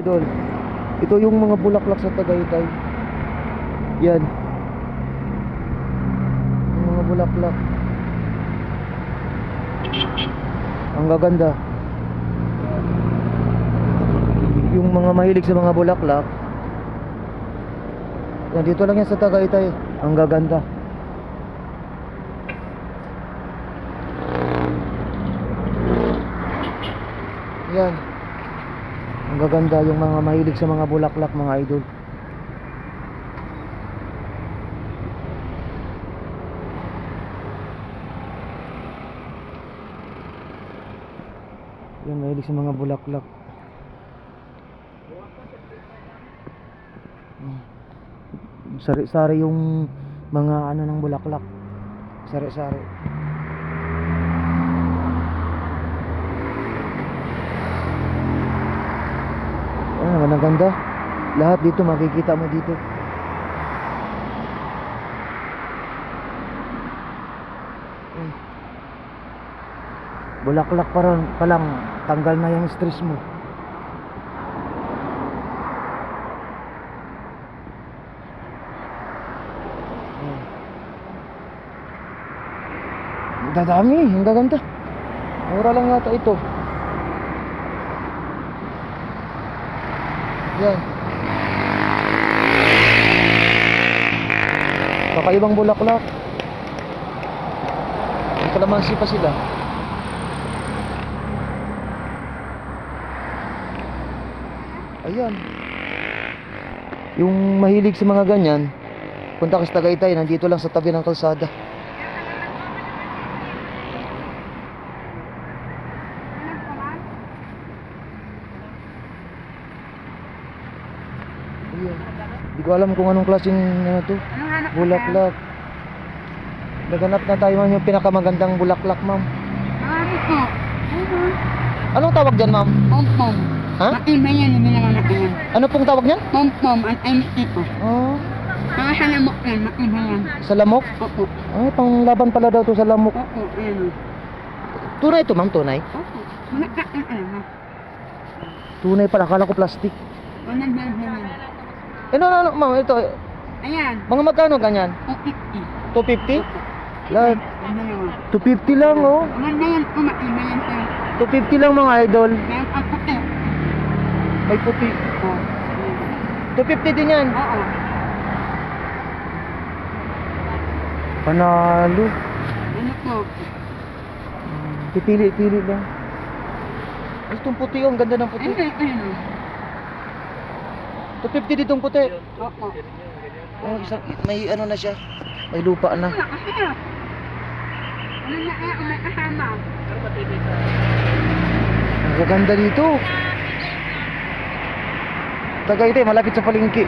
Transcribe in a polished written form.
Idol, ito yung mga bulaklak sa Tagaytay. Yan. Yung mga bulaklak. Ang gaganda. Yung mga mahilig sa mga bulaklak. Yan, dito lang yan sa Tagaytay. Ang gaganda. Yan. Ang gaganda yung mga mahilig sa mga bulaklak, mga idol. Yan, mahilig sa mga bulaklak. Sari-sari yung mga ano ng bulaklak. Sari-sari. Ang ganda. Lahat dito makikita mo dito. Bulaklak pa lang tanggal na yung stress mo. Dadami, ang gaganda. Mura lang yata ito. Yan. Kakaibang bulaklak. May kalamansi pa sila. Ayan. Yung mahilig sa mga ganyan, punta ka sa Tagaytay, nandito lang sa tabi ng kalsada. Ayan. Hindi ko alam kung anong klaseng ano to, bulaklak. Naganap na tayo man yung pinakamagandang bulaklak, ma'am. Anong tawag dyan, ma'am? Pom-pom. Ha? Makiba yan, hindi naman nakiyan. Ano pong tawag niyan? Pom-pom at MCO. Oh, Mga sa lamok yan, makiba yan. sa lamok? Opo. Ay, panglaban pala daw to sa lamok. Opo, ayan o. Tunay to, ma'am, tunay? Opo. Manakain alam mo. Tunay pala, akala ko plastic. Walang yan. Ano, ma'am, ito, Ayan. mga magkano ganyan? O, 250? 50. Lahat. Ang dalawa. 250 lang, oh. Maganda yan po, makiba yan po. 250 lang, mga idol. Meron ang puti. May puti. Oo. 250 din yan. Oo. Panalo. Ano po? Pipili lang. Ay, itong puti, oh. Ang ganda ng puti. Ayun o. 250 ditong puti. Opo. Oh, may ano na siya. May lupa na. Wala kasi ah. Ano na kaya kung may kasama? Ang gaganda dito. Tagaytay, malapit sa palengke.